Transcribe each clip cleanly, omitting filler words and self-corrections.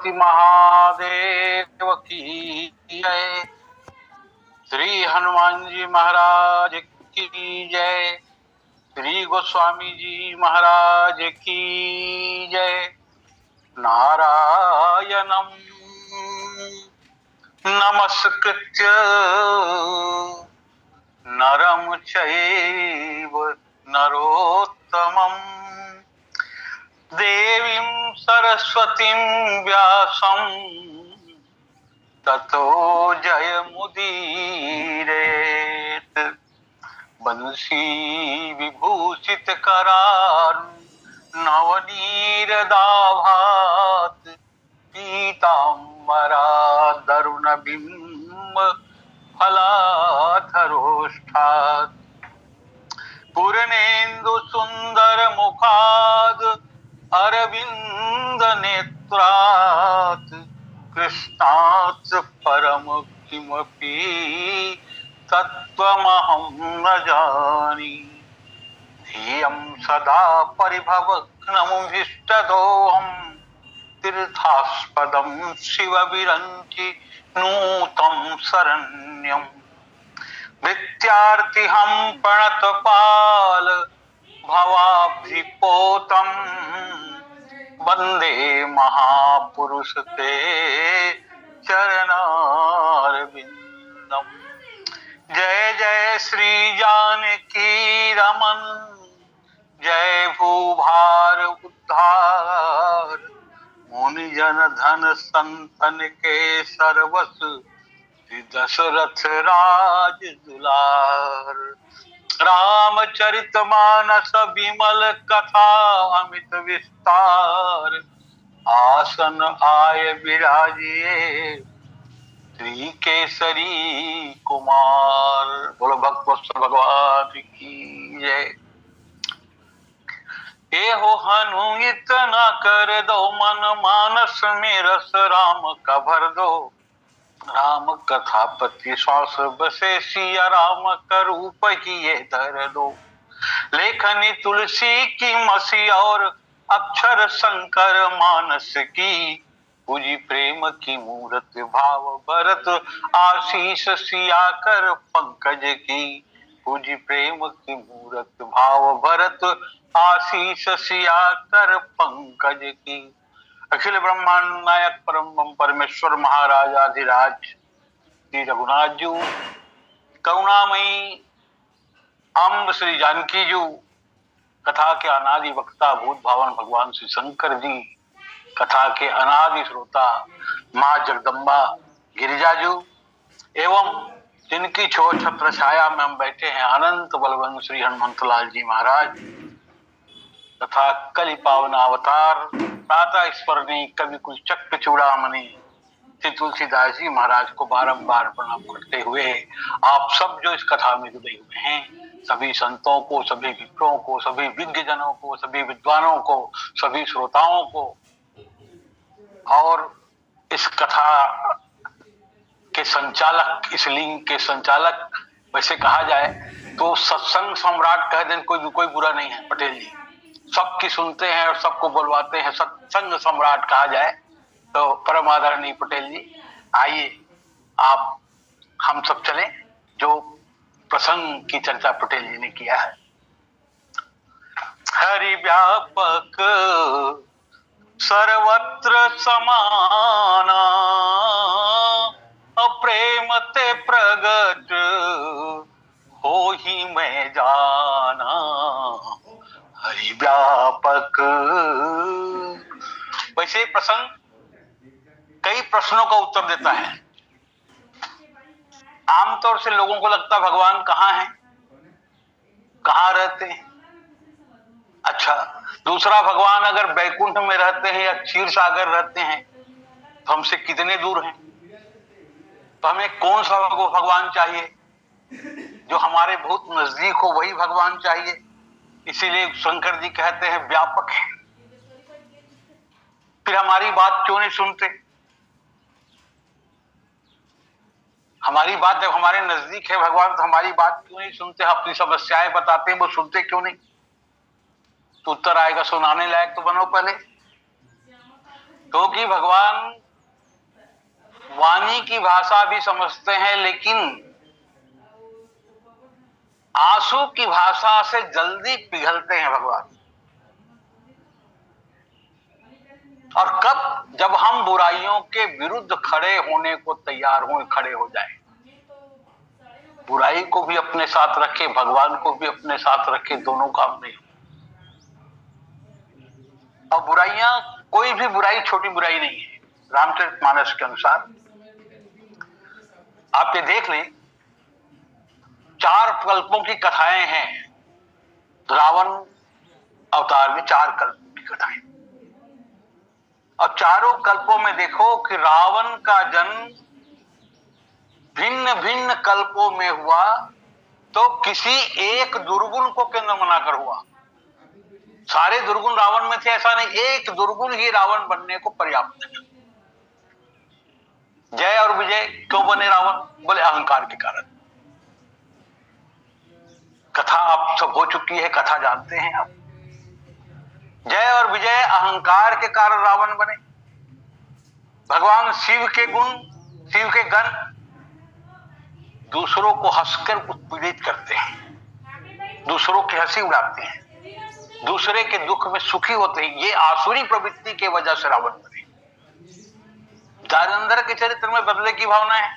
गणपति महादेव की जय। श्री हनुमान जी महाराज की जय। श्री गोस्वामी जी महाराज की जय। नारायणं नमस्कृत्य नरं चैव नरोत्तमं देवीं सरस्वतीं व्यासं ततो जयमुदीरयेत्। बंसी विभूषित करार नवनीरदाभात पीतांबरा दरुण बिंब फलाधरोष्ठात्। पूर्णेन्दु सुंदर मुखाद अरविंद नेत्रात् कृष्णात् परम किमपि तत्त्वमहं न जानी। धियं सदा परिभवग्नमुभिष्टदोहं तीर्थास्पदं शिवविरञ्चि नूतं शरण्यम्। विद्यार्थिहं प्रणतपाल भवाब्धिपोतं वन्दे महापुरुष ते चरणारविन्दम्। जय जय श्री जानकी रमन जय भूभार उद्धार। मुनि जन धन संतन के सर्वस दशरथ राज दुलार। रामचरित मानस विमल कथा अमित विस्तार। आसन आय विराजिए श्री केसरी कुमार। बोलो भक्तवत्सल भगवान की जय। ए हो हनु इतना कर दो मन मानस में रस राम का भर दो। राम कथा पति श्वास बसे सिया राम का रूप ही ये धर दो। लेखनी तुलसी की मसी और अक्षर शंकर मानस की। पूजी प्रेम की मूरत भाव भरत आशीष सिया कर पंकज की। पूजी प्रेम की मूरत भाव भरत आशीष सिया कर पंकज की। अखिल ब्रह्मांड नायक परम परमेश्वर महाराजाधिराज श्री रघुनाथ जी करुणामयी अम्ब श्री जानकी जी कथा के अनादि वक्ता भूत भावन भगवान श्री शंकर जी कथा के अनादि श्रोता माँ जगदम्बा गिरिजा जी एवं जिनकी छोर छत्र छाया में हम बैठे हैं अनंत बलवंत श्री हनुमंतलाल जी महाराज तथा कलि पावन अवतार ताता स्मरणीय कवि कुल चक्र चूड़ामणि श्री तुलसीदास जी महाराज को बारंबार प्रणाम करते हुए आप सब जो इस कथा में जुड़े हुए हैं सभी संतों को, सभी विप्रों को, सभी विज्ञ जनों को, सभी विद्वानों को, सभी श्रोताओं को और इस कथा के संचालक, इस लिंग के संचालक वैसे कहा जाए तो सत्संग सम्राट कह दें कोई बुरा नहीं है पटेल जी। सबकी सुनते हैं और सबको बुलवाते हैं, सत्संग सम्राट कहा जाए तो परम आदरणीय पटेल जी आइए आप हम सब चलें जो प्रसंग की चर्चा पटेल जी ने किया है। हरि व्यापक सर्वत्र समाना प्रेम ते प्रगट हो ही मैं जाना। हरि व्यापक। वैसे प्रसंग कई प्रश्नों का उत्तर देता है। आमतौर से लोगों को लगता भगवान कहाँ है, कहाँ रहते हैं। अच्छा, दूसरा भगवान अगर बैकुंठ में रहते हैं या क्षीर सागर रहते हैं तो हमसे कितने दूर हैं। तो हमें कौन सा भगवान चाहिए जो हमारे बहुत नजदीक हो, वही भगवान चाहिए। इसीलिए शंकर जी कहते हैं व्यापक है। फिर हमारी बात क्यों नहीं सुनते। हमारी बात जब हमारे नजदीक है भगवान तो हमारी बात क्यों नहीं सुनते, अपनी समस्याएं बताते हैं, वो सुनते क्यों नहीं। तो उत्तर आएगा सुनाने लायक तो बनो पहले। क्योंकि भगवान वाणी की भाषा भी समझते हैं, लेकिन आंसू की भाषा से जल्दी पिघलते हैं भगवान। और कब? जब हम बुराइयों के विरुद्ध खड़े होने को तैयार हो, खड़े हो जाएं। बुराई को भी अपने साथ रखे, भगवान को भी अपने साथ रखे, दोनों काम नहीं। और बुराइयां, कोई भी बुराई छोटी बुराई नहीं है। रामचरितमानस के अनुसार आप ये देख लें, 4 कल्पों की कथाएं हैं। रावण अवतार में 4 कल्पों की कथाएं, और चारों कल्पों में देखो कि रावण का जन्म भिन्न भिन्न कल्पों में हुआ, तो किसी एक दुर्गुण को केंद्र बनाकर हुआ। सारे दुर्गुण रावण में थे ऐसा नहीं, एक दुर्गुण ही रावण बनने को पर्याप्त है। जय और विजय क्यों बने रावण? बोले अहंकार के कारण। कथा आप सब हो चुकी है, कथा जानते हैं आप। जय और विजय अहंकार के कारण रावण बने। भगवान शिव के गुण, शिव के गण दूसरों को हंसकर उत्पीड़ित करते हैं, दूसरों की हंसी उड़ाते हैं, दूसरे के दुख में सुखी होते हैं। ये आसुरी प्रवृत्ति के वजह से रावण बने। दारेंद्र के चरित्र में बदले की भावना है।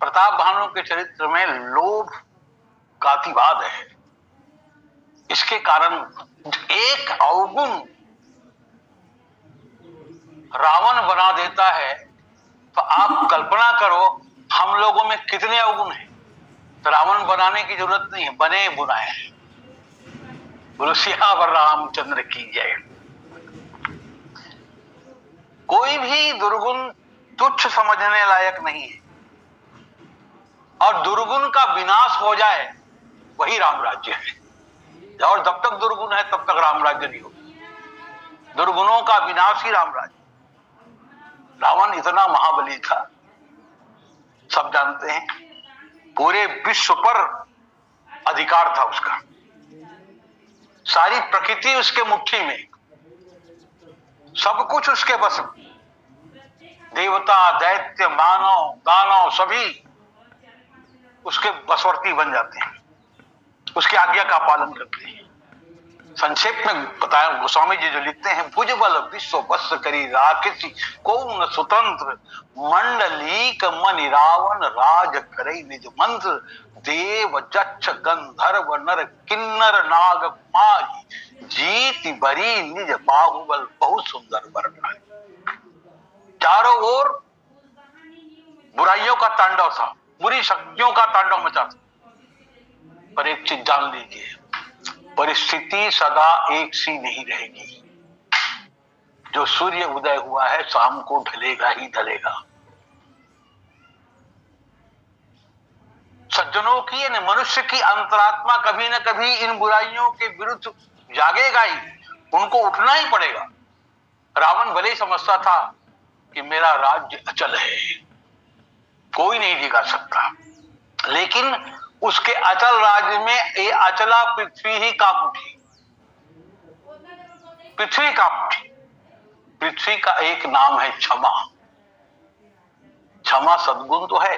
प्रताप भानु के चरित्र में लोभ का अतिवाद है। इसके कारण एक अवगुण रावण बना देता है। तो आप कल्पना करो हम लोगों में कितने अवगुण हैं। तो रावण बनाने की जरूरत नहीं है, बने बुराए हैं। बोलो सियावर रामचंद्र की जय। कोई भी दुर्गुण तुच्छ समझने लायक नहीं है, और दुर्गुण का विनाश हो जाए वही राम राज्य है। और जब तक दुर्गुण है तब तक राम राज्य नहीं होगा। दुर्गुणों का विनाश ही राम राज्य। रावण इतना महाबली था, सब जानते हैं। पूरे विश्व पर अधिकार था उसका, सारी प्रकृति उसके मुट्ठी में, सब कुछ उसके बस में। देवता, दैत्य, मानव, दानव सभी उसके बसवर्ती बन जाते हैं, उसकी आज्ञा का पालन करते हैं। संक्षेप में बताया गोस्वामी जी जो लिखते हैं, भुजबल विश्व बस करी राकेसी कौन स्वतंत्र मंडलीक मनि रावण राज करे निज मंत्र देव जक्ष गंधर्व नर किन्नर नाग माही जीत बरी निज बाहुबल बहुत सुंदर वर्णन। चारों ओर बुराइयों का तांडव था, बुरी शक्तियों का तांडव मचा था। पर एक चीज जान लीजिए, परिस्थिति सदा एक सी नहीं रहेगी। जो सूर्य उदय हुआ है शाम को ढलेगा ही ढलेगा। सज्जनों की यानी मनुष्य की अंतरात्मा कभी न कभी इन बुराइयों के विरुद्ध जागेगा ही, उनको उठना ही पड़ेगा। रावण भले ही समझता था कि मेरा राज्य अचल है, कोई नहीं जिगा सकता, लेकिन उसके अचल राज्य में ये अचला पृथ्वी ही कांप उठी। पृथ्वी कांप उठी। पृथ्वी का एक नाम है क्षमा। क्षमा सद्गुण तो है,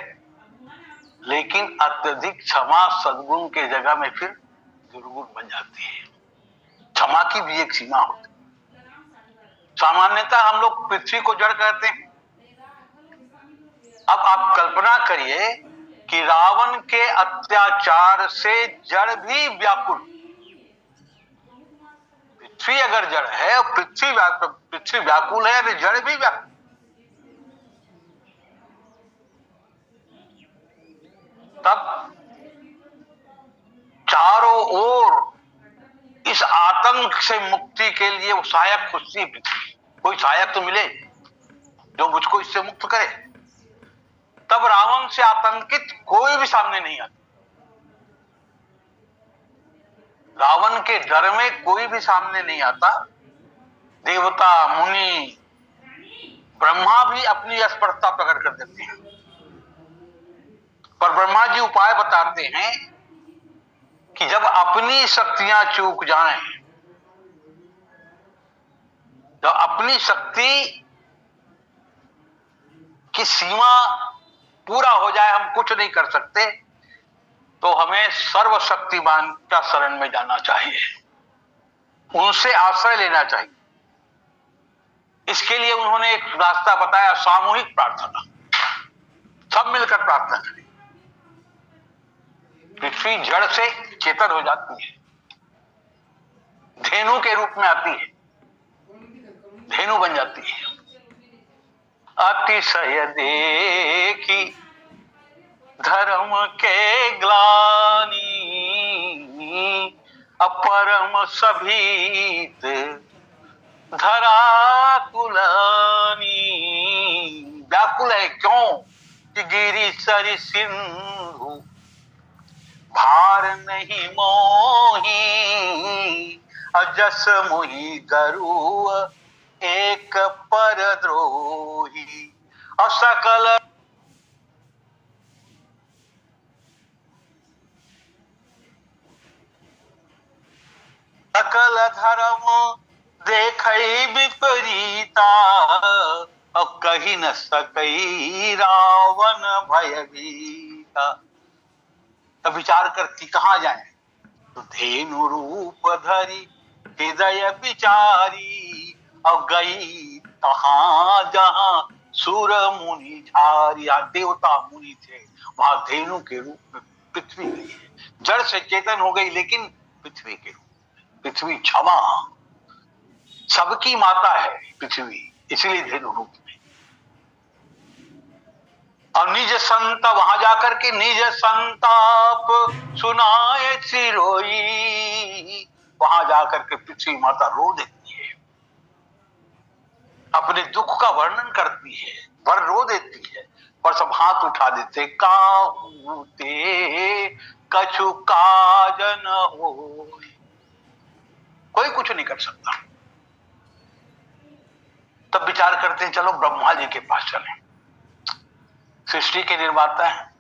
लेकिन अत्यधिक क्षमा सद्गुण के जगह में फिर दुर्गुण बन जाती है। क्षमा की भी एक सीमा होती है। सामान्यतः हम लोग पृथ्वी को जड़ कहते हैं। अब आप कल्पना करिए कि रावण के अत्याचार से जड़ भी व्याकुल। पृथ्वी अगर जड़ है और पृथ्वी व्याकुल है तो जड़ भी व्याकुल। तब चारों ओर इस आतंक से मुक्ति के लिए वो सहायक खुशी, कोई सहायक तो मिले जो मुझको इससे मुक्त करे। तब रावण से आतंकित कोई भी सामने नहीं आता। रावण के डर में कोई भी सामने नहीं आता। देवता, मुनि, ब्रह्मा भी अपनी अस्पर्धता प्रकट कर देते हैं। पर ब्रह्मा जी उपाय बताते हैं कि जब अपनी शक्तियां चूक जाएं जब अपनी शक्ति की सीमा पूरा हो जाए, हम कुछ नहीं कर सकते, तो हमें सर्वशक्तिमान का शरण में जाना चाहिए, उनसे आश्रय लेना चाहिए। इसके लिए उन्होंने एक रास्ता बताया, सामूहिक प्रार्थना। सब मिलकर प्रार्थना करें। पृथ्वी जड़ से चेतन हो जाती है, धेनु के रूप में आती है, धेनु बन जाती है। अतिशय देखी धर्म के ग्लानि, अपरम सभीत धराकुलानी। व्याकुल है क्यों कि गिरि सरि सिंधु भार नहीं मोही, अजस मुहि गरु एक परद्रोही। असकल सकल धर्म देखई विपरीता, और कही न सकई रावण भयभीता। अब विचार करती कहाँ जाए, तो धेनु रूप धरी हृदय विचारी, और गई तहां जहां सुर मुनि झारी। देवता मुनि थे, वहां धेनु के रूप में पृथ्वी गई है। जड़ से चेतन हो गई, लेकिन पृथ्वी के रूप में। पृथ्वी क्षमा, सबकी माता है पृथ्वी, इसलिए धेनु रूप में। और निज संत, वहां जाकर के निज संताप सुनाए सिरोई। वहां जाकर के पृथ्वी माता रो देती है, अपने दुख का वर्णन करती है, पर रो देती है। पर सब हाथ उठा देते, काहूते कछु काज न हो। कोई कुछ नहीं कर सकता। तब विचार करते हैं, चलो ब्रह्मा जी के पास चलें। सृष्टि के निर्माता है,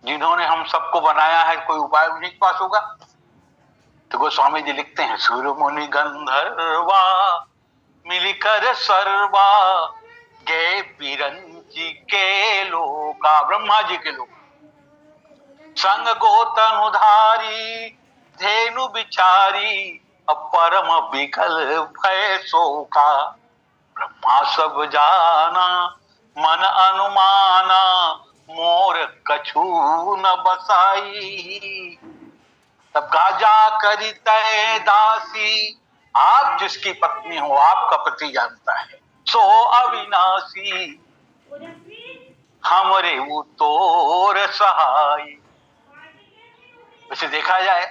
जिन्होंने हम सबको बनाया है, कोई उपाय उन्हीं के पास होगा। तो गोस्वामी जी लिखते हैं, सूर्य मुनि गंधर्वा मिलकर सर्वा, गे बिरंची के लोका। ब्रह्मा जी के लोग संग गोतन उधारी, धेनु बिचारी, परम विकल भय शोका। ब्रह्मा सब जाना मन अनुमाना, मोर कछु न बसाई। तब गाजा करी तय दासी, आप जिसकी पत्नी हो आपका पति जानता है। सो अविनाशी हमरे उतोर सहाय। वैसे देखा जाए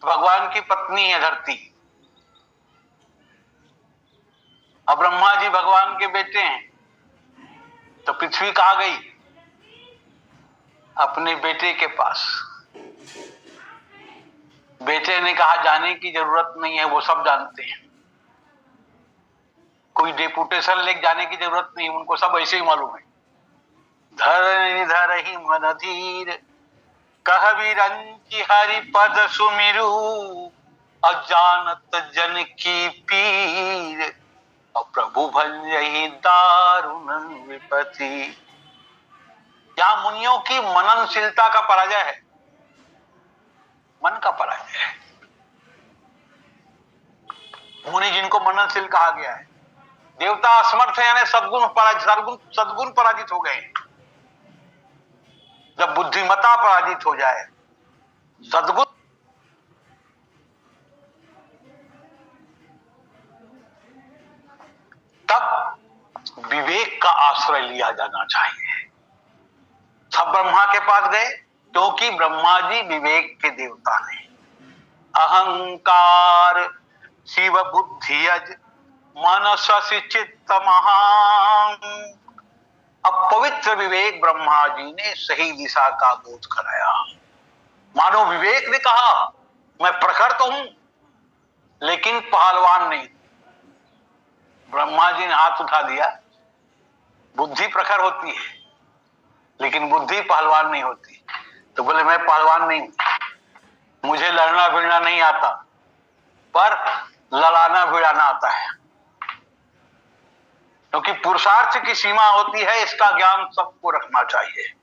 तो भगवान की पत्नी है धरती, अब ब्रह्मा जी भगवान के बेटे हैं, तो पृथ्वी कहाँ गई? अपने बेटे के पास। बेटे ने कहा जाने की जरूरत नहीं है, वो सब जानते हैं, कोई डेपुटेशन लेके जाने की जरूरत नहीं, उनको सब ऐसे ही मालूम है। धर ही मन धीर, कह विरंची हरि पद सुमिरु, अजानत जन की पीर, और प्रभु भंजहि दारुण विपत्ति। यहाँ मुनियों की मननशीलता का पराजय है, मन का पराजय है। मुनि जिनको मननशील कहा गया है, देवता असमर्थ है, यानी सद्गुण पराजित हो गए। जब बुद्धिमत्ता पराजित हो जाए, सद्गुण, तब विवेक का आश्रय लिया जाना चाहिए। सब ब्रह्मा के पास गए, क्योंकि ब्रह्मा जी विवेक के देवता ने। अहंकार शिव बुद्धि अज मन शशि चित्त महान। अब पवित्र विवेक ब्रह्मा जी ने सही दिशा का बोध कराया। मानो विवेक ने कहा, मैं प्रखर तो हूं लेकिन पहलवान नहीं। ब्रह्मा जी ने हाथ उठा दिया, बुद्धि प्रखर होती है लेकिन बुद्धि पहलवान नहीं होती। तो बोले मैं पहलवान नहीं हूं, मुझे लड़ना भिड़ना नहीं आता, पर लड़ाना भिड़ाना आता है, क्योंकि पुरुषार्थ की सीमा होती है, इसका ज्ञान सबको रखना चाहिए।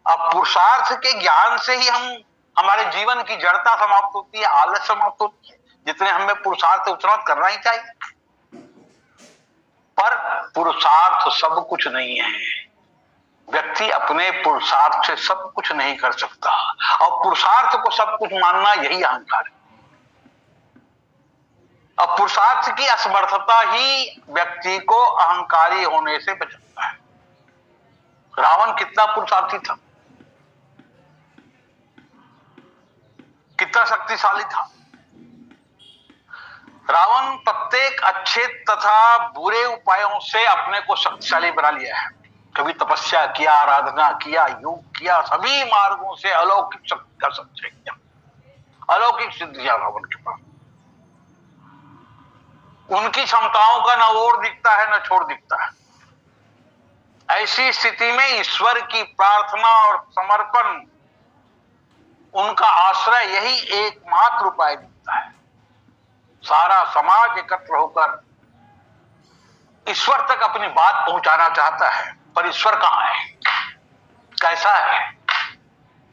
अब पुरुषार्थ के ज्ञान से ही हमारे जीवन की जड़ता समाप्त होती है, आलस समाप्त होती है। जितने हमें पुरुषार्थ उतना करना ही चाहिए, पर पुरुषार्थ सब कुछ नहीं है। व्यक्ति अपने पुरुषार्थ से सब कुछ नहीं कर सकता, और पुरुषार्थ को सब कुछ मानना यही अहंकार है। अब पुरुषार्थ की असमर्थता ही व्यक्ति को अहंकारी होने से बचाता है। रावण कितना पुरुषार्थी था, कितना शक्तिशाली था। रावण प्रत्येक अच्छे तथा बुरे उपायों से अपने को शक्तिशाली बना लिया है। कभी तपस्या किया, आराधना किया, योग किया, सभी मार्गों से अलौकिक शक्ति का संचय किया, अलौकिक सिद्धियां रावण के पास। उनकी क्षमताओं का न ओर दिखता है न छोड़ दिखता है। ऐसी स्थिति में ईश्वर की प्रार्थना और समर्पण, उनका आश्रय, यही एकमात्र उपाय दिखता है। सारा समाज एकत्र होकर ईश्वर तक अपनी बात पहुंचाना चाहता है, पर ईश्वर कहां है, कैसा है,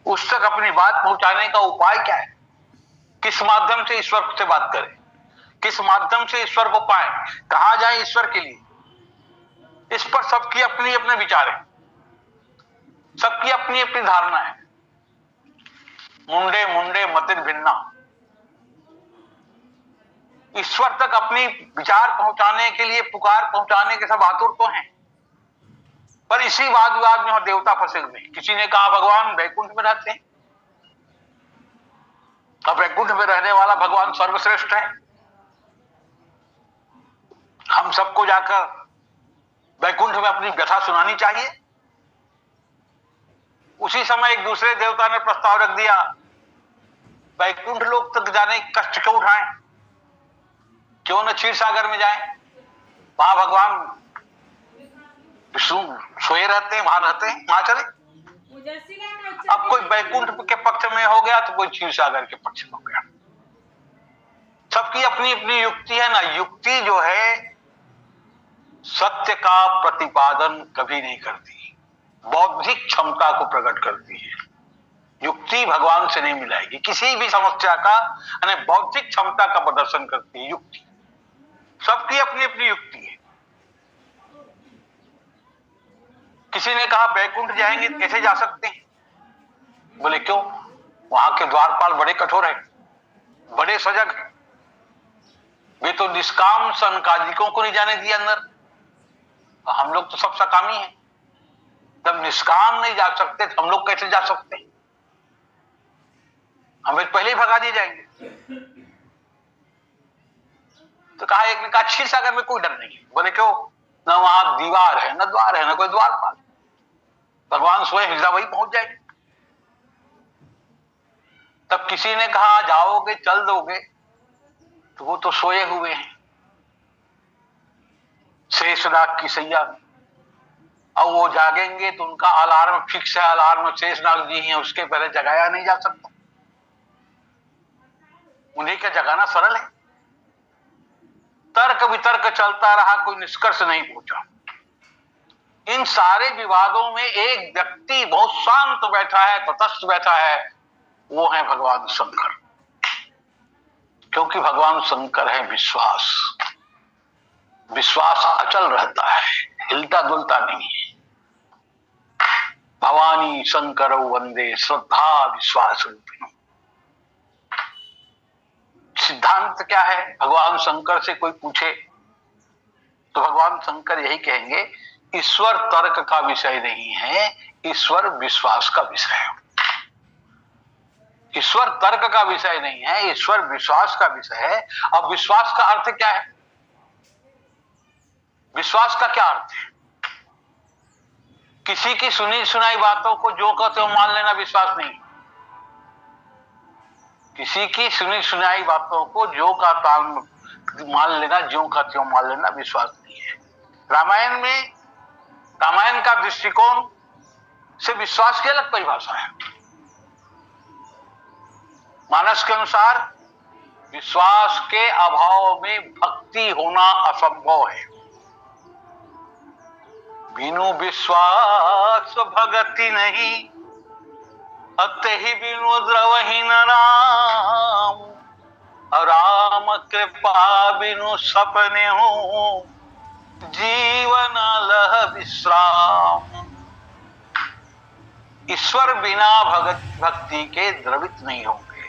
उस तक अपनी बात पहुंचाने का उपाय क्या है? किस माध्यम से ईश्वर से बात करें, किस माध्यम से ईश्वर को पाएं, कहां जाएं ईश्वर के लिए? इस पर सबकी अपनी अपने विचार है, सबकी अपनी अपनी धारणा है। मुंडे मुंडे मतिर् भिन्ना। ईश्वर तक अपनी विचार पहुंचाने के लिए, पुकार पहुंचाने के सब आतुर तो हैं, पर इसी वाद विवाद में देवता फंसे हुए। किसी ने कहा भगवान वैकुंठ में रहते हैं, अब वैकुंठ में रहने वाला भगवान सर्वश्रेष्ठ है, हम सबको जाकर वैकुंठ में अपनी व्यथा सुनानी चाहिए। उसी समय एक दूसरे देवता ने प्रस्ताव रख दिया, वैकुंठ लोक तक जाने कष्ट क्यों उठाएं, क्यों न क्षीर सागर में जाएं, वहां भगवान विष्णु सोए रहते हैं, वहां रहते हैं, वहां चले। अब कोई वैकुंठ के पक्ष में हो गया तो कोई क्षीर सागर के पक्ष में हो गया। सबकी अपनी अपनी युक्ति है ना। युक्ति जो है सत्य का प्रतिपादन कभी नहीं करती, बौद्धिक क्षमता को प्रकट करती है। युक्ति भगवान से नहीं मिलाएगी। किसी भी समस्या का यानी बौद्धिक क्षमता का प्रदर्शन करती है युक्ति। सबकी अपनी अपनी युक्ति है। किसी ने कहा बैकुंठ जाएंगे कैसे जा सकते हैं? बोले क्यों? वहां के द्वारपाल बड़े कठोर हैं, बड़े सजग हैं, वे तो निष्काम संकादिकों को नहीं जाने दिए अंदर। हम लोग तो सब सकामी हैं, जब निष्काम नहीं जा सकते तो हम लोग कैसे जा सकते हैं? हमें पहले ही भगा दिए जाएंगे। तो कहा, एक ने कहा क्षीर सागर में कोई डर नहीं है। बोले क्यों? न वहां दीवार है, न द्वार है, न कोई द्वारपाल, भगवान स्वयं हिजड़ा वही पहुंच जाएंगे। तब किसी ने कहा जाओगे चल दोगे, तो वो तो सोए हुए हैं शेषनाग की सैया में। अब वो जागेंगे तो उनका अलार्म फिक्स है, अलार्म शेषनाग जी हैं, उसके पहले जगाया नहीं जा सकता। उन्हीं का जगाना सरल है। तर्क वितर्क चलता रहा, कोई निष्कर्ष नहीं पहुंचा। इन सारे विवादों में एक व्यक्ति बहुत शांत बैठा है, तटस्थ बैठा है, वो है भगवान शंकर। क्योंकि भगवान शंकर है विश्वास। विश्वास अचल रहता है, हिलता डुलता नहीं है। भवानी शंकर वंदे श्रद्धा विश्वास रूपिणी। सिद्धांत क्या है? भगवान शंकर से कोई पूछे तो भगवान शंकर यही कहेंगे, ईश्वर तर्क का विषय नहीं है, ईश्वर विश्वास का विषय है। ईश्वर तर्क का विषय नहीं है, ईश्वर विश्वास का विषय है। अब विश्वास का अर्थ क्या है? विश्वास का क्या अर्थ है? किसी की सुनी सुनाई बातों को जो कहते हो मान लेना विश्वास नहीं। किसी की सुनी सुनाई बातों को जो का मान लेना, जो का त्यों मान लेना विश्वास नहीं है। रामायण में, रामायण का दृष्टिकोण से विश्वास की अलग परिभाषा है। मानस के अनुसार विश्वास के अभाव में भक्ति होना असंभव है। बिनु विश्वास भगति नहीं, अतहि बिनु द्रवहीन राम। राम कृपा बिनु सपने हो, जीवन लह विश्राम। ईश्वर बिना भक्ति के द्रवित नहीं होंगे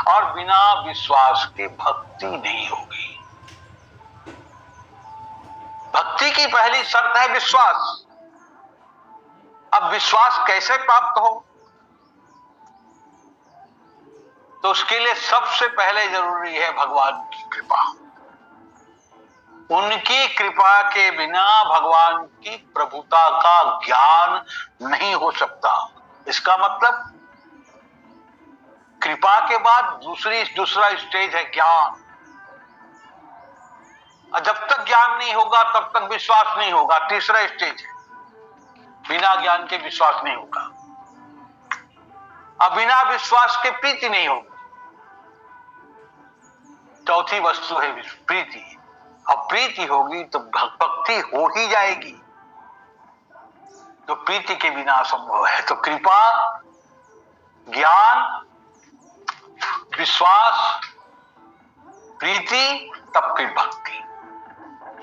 और बिना विश्वास के भक्ति नहीं होगी। भक्ति की पहली शर्त है विश्वास। अब विश्वास कैसे प्राप्त हो, तो उसके लिए सबसे पहले जरूरी है भगवान की कृपा। उनकी कृपा के बिना भगवान की प्रभुता का ज्ञान नहीं हो सकता। इसका मतलब कृपा के बाद दूसरा स्टेज है ज्ञान। और जब तक ज्ञान नहीं होगा तब तक विश्वास नहीं होगा। तीसरा स्टेज है, बिना ज्ञान के विश्वास नहीं होगा। अब बिना विश्वास के प्रीति नहीं होगी। चौथी वस्तु है प्रीति। अब प्रीति होगी तो भक्ति हो ही जाएगी, तो प्रीति के बिना असंभव है। तो कृपा, ज्ञान, विश्वास, प्रीति, तब फिर भक्ति।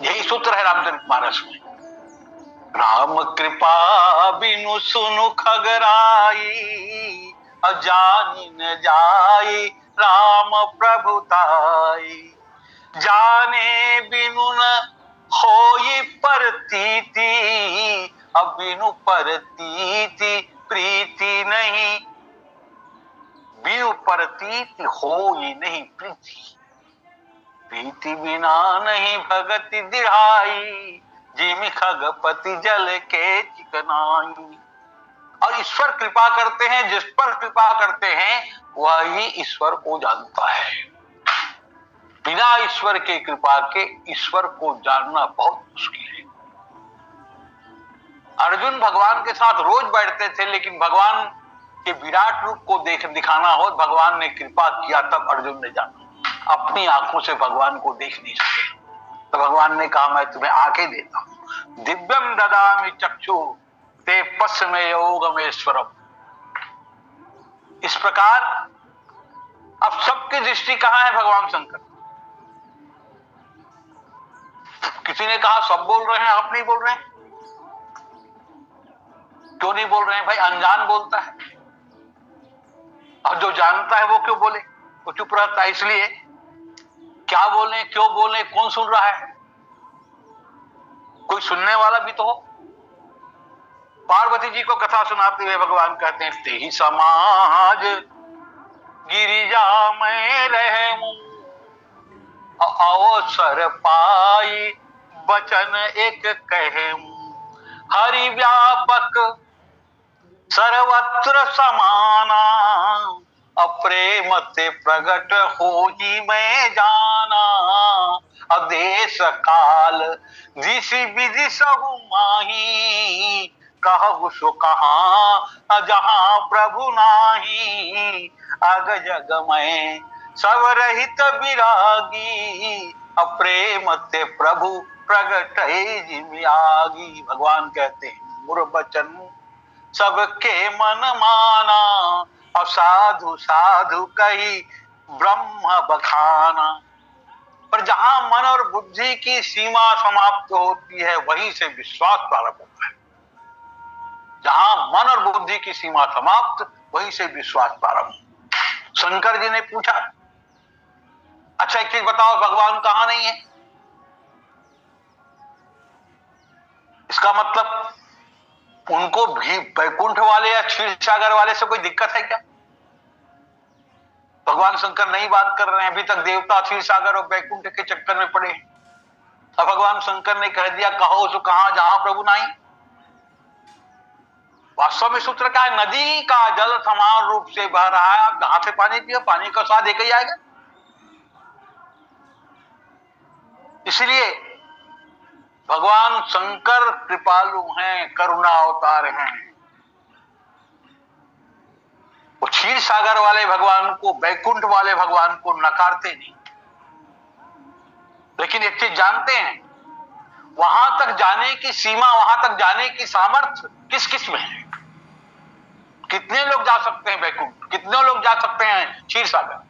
यही सूत्र है रामचरितमानस में। राम कृपा बिनु सुनु खगराई, अजानि न जाई राम प्रभुताई। जाने बिनु न होई परतीति, अब बिनु परतीति प्रीति नहीं। बिनु परतीति होई नहीं प्रीति, प्रीति बिना नहीं भगति दिहाई। जिमि खगपति जल के चिकनाई। और ईश्वर कृपा करते हैं, जिस पर कृपा करते हैं वही ईश्वर को जानता है। बिना ईश्वर के कृपा के ईश्वर को जानना बहुत मुश्किल है। अर्जुन भगवान के साथ रोज बैठते थे, लेकिन भगवान के विराट रूप को दिखाना हो, भगवान ने कृपा किया तब अर्जुन ने जाना। अपनी आंखों से भगवान को देख नहीं सके, तो भगवान ने कहा मैं तुम्हें आंखें देता हूं। दिव्यम ददामि चक्षु ते पश्चिमे योगमेश्वरम। इस प्रकार अब सबकी दृष्टि कहां है? भगवान शंकर। किसी ने कहा सब बोल रहे हैं, आप नहीं बोल रहे हैं। क्यों नहीं बोल रहे हैं? भाई अनजान बोलता है और जो जानता है वो क्यों बोले? वो चुप रहता है। इसलिए क्या बोले, क्यों बोले, कौन सुन रहा है? कोई सुनने वाला भी तो हो। पार्वती जी को कथा सुनाते हुए भगवान कहते हैं, ते ही समाज गिरिजा में रहूं, अवसर पाई बचन एक कहूं। हरि व्यापक सर्वत्र समाना, अप्रेम ते प्रगट हो ही मैं जाना। अदेश काल दिशि विधि सहु माही, कहु सो कहां जहां प्रभु नाही। अग जग में सब रहित विरागी, अप्रेम ते प्रभु प्रगट जिमि आगी। भगवान कहते हैं मुर बचन सबके मन माना, असाधु साधु कही ब्रह्म बखाना। पर जहां मन और बुद्धि की सीमा समाप्त होती है वहीं से विश्वास प्रारंभ होता है। जहां मन और बुद्धि की सीमा समाप्त, वहीं से विश्वास प्रारंभ। शंकर जी ने पूछा, अच्छा एक चीज बताओ, भगवान कहां नहीं है? इसका मतलब उनको भी बैकुंठ वाले या क्षीर सागर वाले से कोई दिक्कत है क्या? भगवान शंकर नहीं बात कर रहे हैं। अभी तक देवता क्षीर सागर और बैकुंठ के चक्कर में पड़े हैं। अब भगवान शंकर ने कह दिया, कहो सो कहां जहां प्रभु नहीं। वास्तव में सूत्र क्या है? नदी का जल समान रूप से बह रहा है। आप जहां से पानी पियो, पानी का स्वाद एक ही आएगा। इसलिए भगवान शंकर कृपालु हैं, करुणा अवतार हैं। वो क्षीर सागर वाले भगवान को, बैकुंठ वाले भगवान को नकारते नहीं। लेकिन एक चीज जानते हैं, वहां तक जाने की सीमा, वहां तक जाने की सामर्थ्य किस किस में है? कितने लोग जा सकते हैं वैकुंठ? कितने लोग जा सकते हैं क्षीर सागर?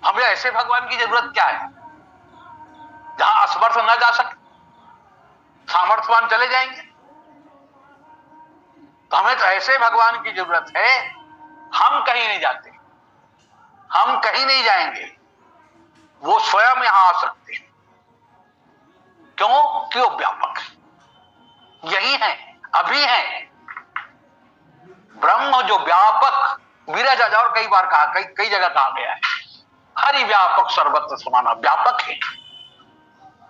हमें ऐसे भगवान की जरूरत क्या है जहां असमर्थ ना जा सके, सामर्थ्यवान चले जाएंगे? तो हमें तो ऐसे भगवान की जरूरत है। हम कहीं नहीं जाते, हम कहीं नहीं जाएंगे, वो स्वयं यहां आ सकते हैं। क्यों? क्यों? व्यापक यही है, अभी है ब्रह्म जो व्यापक, विरज और कई बार कहा, कई जगह कहा गया है, हरि व्यापक सर्वत्र समाना, व्यापक है।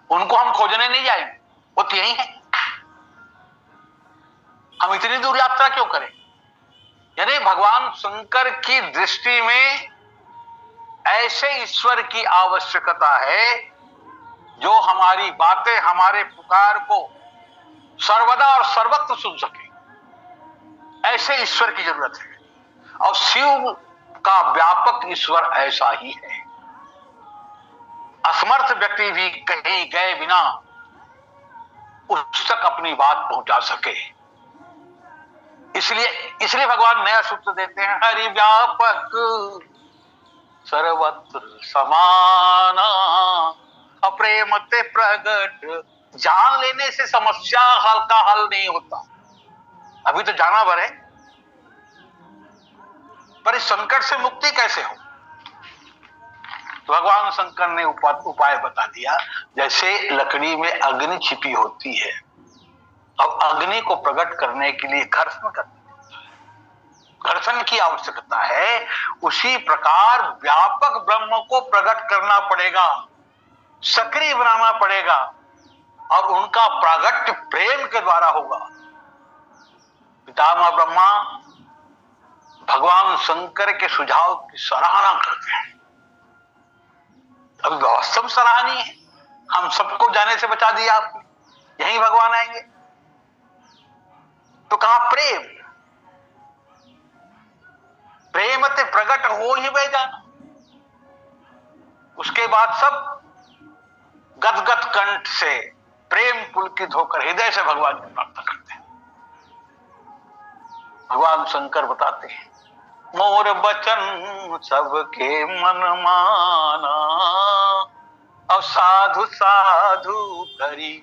उनको हम खोजने नहीं जाएंगे, वो तो यही है। हम इतनी दूर यात्रा क्यों करें? यानी भगवान शंकर की दृष्टि में ऐसे ईश्वर की आवश्यकता है जो हमारी बातें, हमारे पुकार को सर्वदा और सर्वत्र सुन सके। ऐसे ईश्वर की जरूरत है, और शिव का व्यापक ईश्वर ऐसा ही है। असमर्थ व्यक्ति भी कहीं गए बिना उस तक अपनी बात पहुंचा सके। इसलिए भगवान नया सूत्र देते हैं, हरि व्यापक सर्वत्र समाना, अप्रेम ते प्रगट। जान लेने से समस्या का हल नहीं होता, अभी तो जाना भर है, पर इस संकट से मुक्ति कैसे हो? तो भगवान शंकर ने उपाय बता दिया। जैसे लकड़ी में अग्नि छिपी होती है, अब अग्नि को प्रकट करने के लिए घर्षण की आवश्यकता है, उसी प्रकार व्यापक ब्रह्म को प्रकट करना पड़ेगा, सक्रिय बनाना पड़ेगा, और उनका प्रागट्य प्रेम के द्वारा होगा। पितामह ब्रह्मा भगवान शंकर के सुझाव की सराहना करते हैं। अभी वास्तव सराहनीय है, हम सबको जाने से बचा दिया आपने, यही भगवान आएंगे तो कहां प्रेम? प्रेम ते प्रकट हो ही बह जाना। उसके बाद सब गदगद कंठ से प्रेम पुलकित होकर हृदय से भगवान की प्रार्थना करते हैं। भगवान शंकर बताते हैं, मोर बचन सबके मन माना, और साधु साधु करी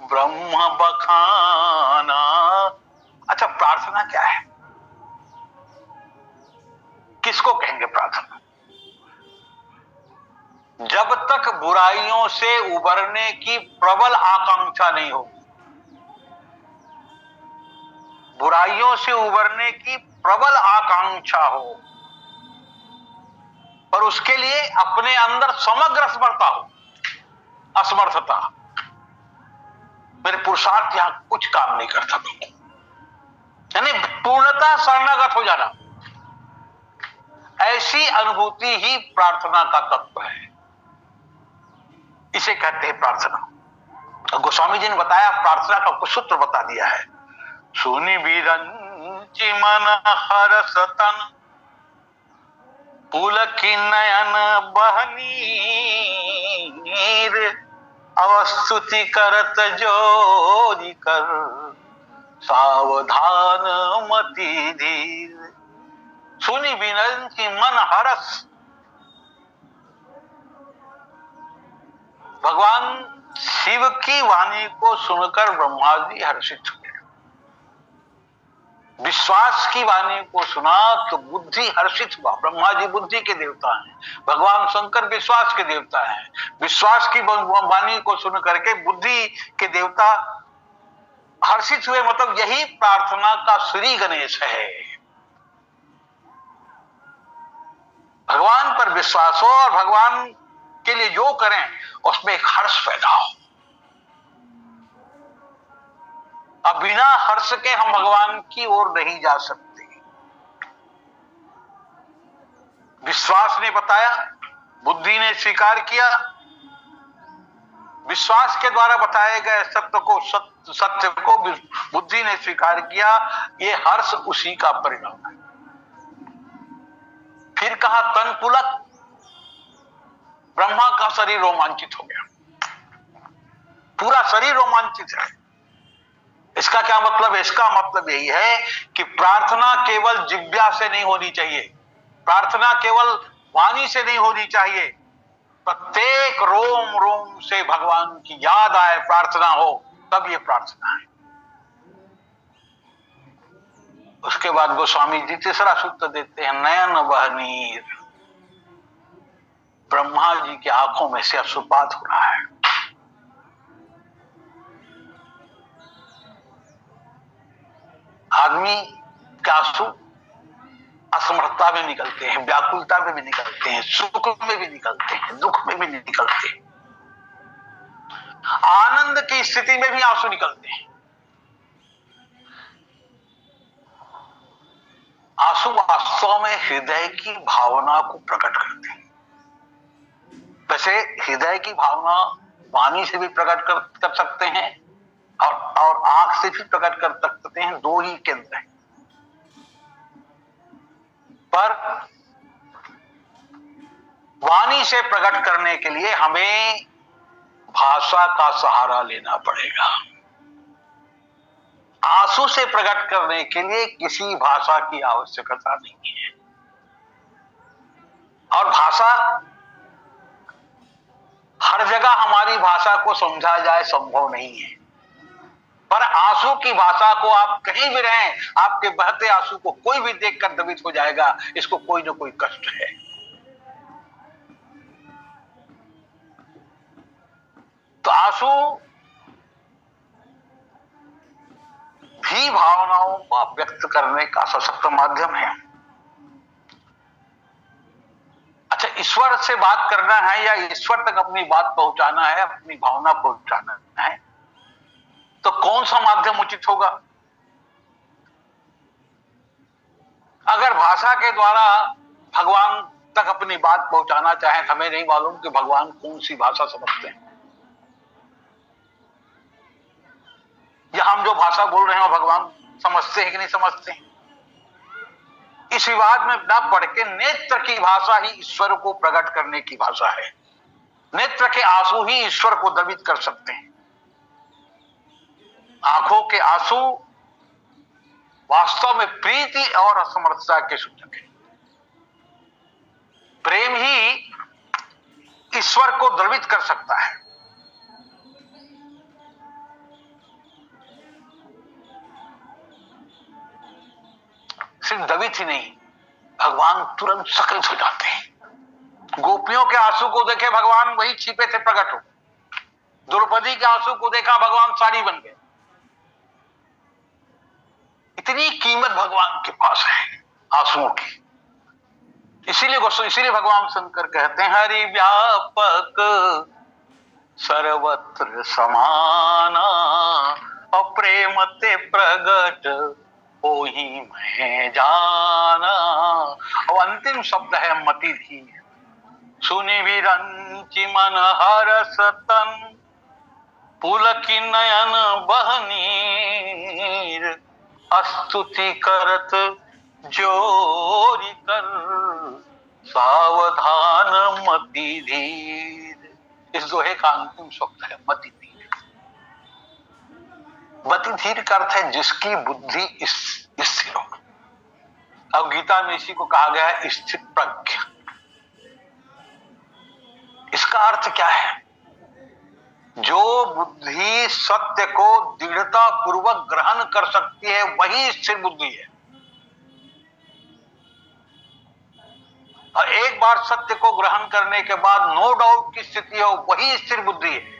ब्रह्म बखाना। अच्छा, प्रार्थना क्या है? किसको कहेंगे प्रार्थना? जब तक बुराइयों से उबरने की प्रबल आकांक्षा नहीं होगी, बुराइयों से उबरने की प्रबल आकांक्षा हो, पर उसके लिए अपने अंदर समग्र असमर्थता हो, असमर्थता, मेरे पुरुषार्थ यहां कुछ काम नहीं करता, यानी पूर्णता शरणागत हो जाना, ऐसी अनुभूति ही प्रार्थना का तत्व है। इसे कहते हैं प्रार्थना। गोस्वामी जी ने बताया, प्रार्थना का कुछ सूत्र बता दिया है। सुनि बिरंचि मन हरस तन, पुलकी नयन बहनीर, अवस्तुति करत जोरी कर, सावधान मति धीर। सुनि बिरंचि मन हरस, भगवान शिव की वाणी को सुनकर ब्रह्मा जी हर्षित हुए। विश्वास की वाणी को सुना तो बुद्धि हर्षित हुआ। ब्रह्मा जी बुद्धि के देवता हैं, भगवान शंकर विश्वास के देवता हैं। विश्वास की वाणी को सुन करके बुद्धि के देवता हर्षित हुए। मतलब यही प्रार्थना का श्री गणेश है। भगवान पर विश्वास हो और भगवान के लिए जो करें उसमें एक हर्ष पैदा हो। अब बिना हर्ष के हम भगवान की ओर नहीं जा सकते। विश्वास ने बताया, बुद्धि ने स्वीकार किया, विश्वास के द्वारा बताए गए सत्य को बुद्धि ने स्वीकार किया, ये हर्ष उसी का परिणाम है। फिर कहा तन पुलक, ब्रह्मा का शरीर रोमांचित हो गया, पूरा शरीर रोमांचित है। इसका क्या मतलब है? इसका मतलब यही है कि प्रार्थना केवल जिह्वा से नहीं होनी चाहिए, प्रार्थना केवल वाणी से नहीं होनी चाहिए, प्रत्येक रोम रोम से भगवान की याद आए, प्रार्थना हो, तब ये प्रार्थना है। उसके बाद गोस्वामी जी तीसरा सूत्र देते हैं, नयन वह नीर। ब्रह्मा जी की आंखों में से अश्रुपात हो रहा है। आदमी के आंसू असमर्थता में निकलते हैं, व्याकुलता में भी निकलते हैं, सुख में भी निकलते हैं, दुख में भी निकलते हैं, आनंद की स्थिति में भी आंसू निकलते हैं। आंसू वास्तव में हृदय की भावना को प्रकट करते हैं। वैसे हृदय की भावना वाणी से भी प्रकट कर सकते हैं और आंख से भी प्रकट कर सकते हैं, दो ही केंद्र हैं। पर वाणी से प्रकट करने के लिए हमें भाषा का सहारा लेना पड़ेगा। आंसू से प्रकट करने के लिए किसी भाषा की आवश्यकता नहीं है। और भाषा, हर जगह हमारी भाषा को समझा जाए संभव नहीं है, पर आंसू की भाषा को आप कहीं भी रहें, आपके बहते आंसू को कोई भी देखकर द्रवित हो जाएगा, इसको कोई ना कोई कष्ट है। तो आंसू भी भावनाओं को व्यक्त करने का सशक्त माध्यम है। अच्छा, ईश्वर से बात करना है या ईश्वर तक अपनी बात पहुंचाना है, अपनी भावना पहुंचाना है, तो कौन सा माध्यम उचित होगा? अगर भाषा के द्वारा भगवान तक अपनी बात पहुंचाना चाहें, हमें नहीं मालूम कि भगवान कौन सी भाषा समझते हैं, या हम जो भाषा बोल रहे हैं भगवान समझते हैं कि नहीं समझते हैं। इस विवाद में न पढ़ के नेत्र की भाषा ही ईश्वर को प्रकट करने की भाषा है। नेत्र के आंसू ही ईश्वर को द्रवित कर सकते हैं। आंखों के आंसू वास्तव में प्रीति और असमर्थता के सूचक है। प्रेम ही ईश्वर को द्रवित कर सकता है। सिर्फ द्रवित ही नहीं, भगवान तुरंत सकित हो जाते हैं। गोपियों के आंसू को देखे भगवान वही छिपे थे प्रकट हो। द्रौपदी के आंसू को देखा, भगवान साड़ी बन गए। इतनी कीमत भगवान के पास है आंसुओं की। इसीलिए भगवान शंकर कहते हैं, हरि व्यापक सर्वत्र समाना, और प्रेम ते प्रगट ओ ही मैं जाना। और अंतिम शब्द है मति धीर। सुनि विरंचि मन हरस तन, पुलकी नयन बहनीर, स्तुति करत जोरी कर, सावधान मति धीर। इस दोहे का अंतिम शब्द है मति धीर। मति धीर का अर्थ है जिसकी बुद्धि स्थिर हो। अब गीता में इसी को कहा गया है स्थित प्रज्ञ। इसका अर्थ क्या है? जो बुद्धि सत्य को दृढ़ता पूर्वक ग्रहण कर सकती है वही स्थिर बुद्धि है। और एक बार सत्य को ग्रहण करने के बाद नो डाउट की स्थिति हो, वही स्थिर बुद्धि है।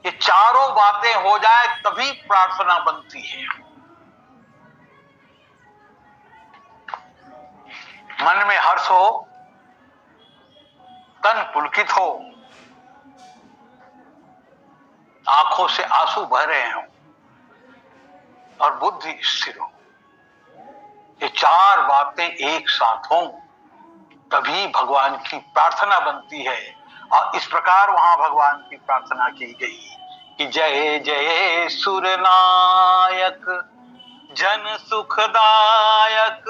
ये चारों बातें हो जाए तभी प्रार्थना बनती है। मन में हर्ष हो, तन पुलकित हो, आंखों से आंसू बह रहे हों और बुद्धि स्थिर हो। ये चार बातें एक साथ हों तभी भगवान की प्रार्थना बनती है। और इस प्रकार वहां भगवान की प्रार्थना की गई कि जय जय सुरनायक जन सुखदायक,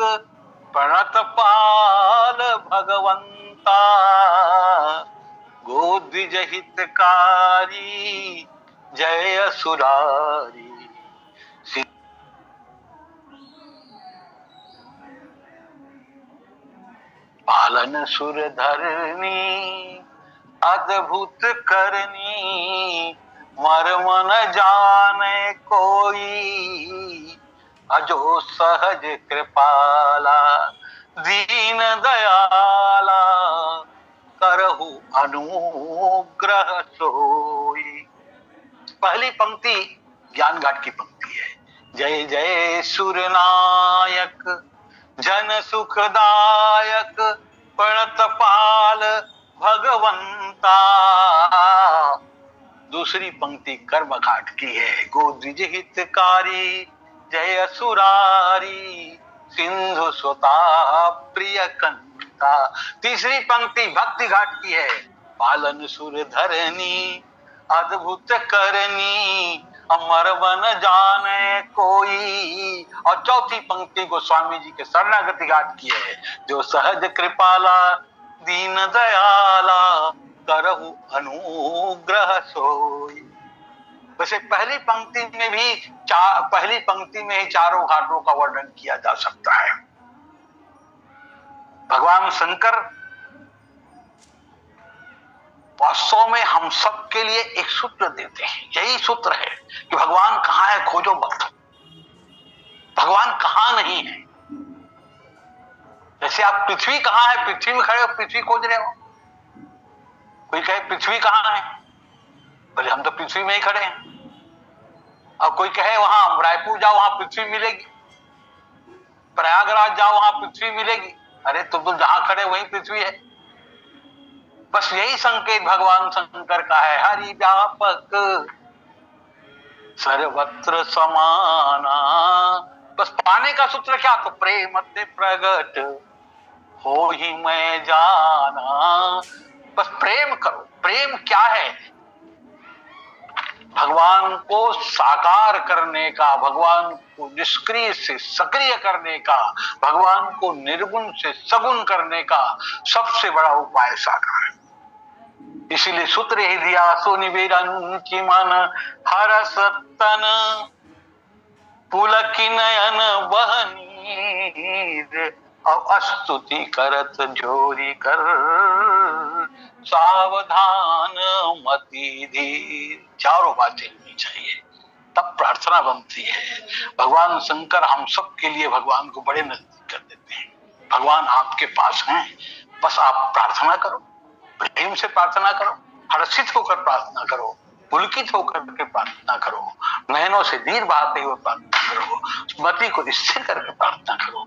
प्रणत पाल भगवंत भगवंता, गोद्विज हितकारी जय असुरारी। पालन सुर धरनी अद्भुत करनी, मर्म न जाने कोई, अजो सहज कृपाला दीन दयाला, करहु अनुग्रह सोई। पहली पंक्ति ज्ञान घाट की पंक्ति है। जय जय सुरनायक जन सुखदायक, प्रणतपाल भगवंता। दूसरी पंक्ति कर्म घाट की है। गोद्विज हितकारी जय असुरारी, सिंधु स्वता प्रिय कंता। तीसरी पंक्ति भक्ति घाट की है। पालन सुर धरनी अद्भुत करनी, अमर बन जाने कोई। और चौथी पंक्ति गोस्वामी जी के शरणागति घाट की है। जो सहज कृपाला दीन दयाला, करहु अनुग्रह सोई। वैसे पहली पंक्ति में ही चारों घाटों का वर्णन किया जा सकता है। भगवान शंकर वास्तव में हम सब के लिए एक सूत्र देते हैं। यही सूत्र है कि भगवान कहाँ है खोजो मत। भगवान कहाँ नहीं है। जैसे आप पृथ्वी कहाँ है, पृथ्वी में खड़े हो, पृथ्वी खोज रहे हो। कोई कहे पृथ्वी कहाँ है, बोले हम तो पृथ्वी में ही खड़े हैं। और कोई कहे वहां रायपुर जाओ वहां पृथ्वी मिलेगी, प्रयागराज जाओ वहां पृथ्वी मिलेगी। अरे तुम तो जहां खड़े वहीं पृथ्वी है। बस यही संकेत भगवान शंकर का है। हरि व्यापक सर्वत्र समाना। बस पाने का सूत्र क्या, तो प्रेम मध्य प्रगट हो ही मैं जाना। बस प्रेम करो। प्रेम क्या है, भगवान को साकार करने का, भगवान को निष्क्रिय से सक्रिय करने का, भगवान को निर्गुण से सगुण करने का सबसे बड़ा उपाय साकार है। इसीलिए सूत्र ही दिया, सो निवेदन मन हरस तन, पुलक नयन बहनीर, और अस्तुति करत जोरी कर, सावधान मति धीर। चारों बातें होनी चाहिए, तब प्रार्थना बनती है। भगवान शंकर हम सब के लिए भगवान को बड़े नजदीक कर देते हैं। भगवान आपके पास हैं, बस आप प्रार्थना करो, प्रेम से प्रार्थना करो, हर्षित होकर प्रार्थना करो, पुलकित होकर के प्रार्थना करो, नयनों से नीर बहाते हुए प्रार्थना करो, स्मृति को स्थिर करके प्रार्थना करो।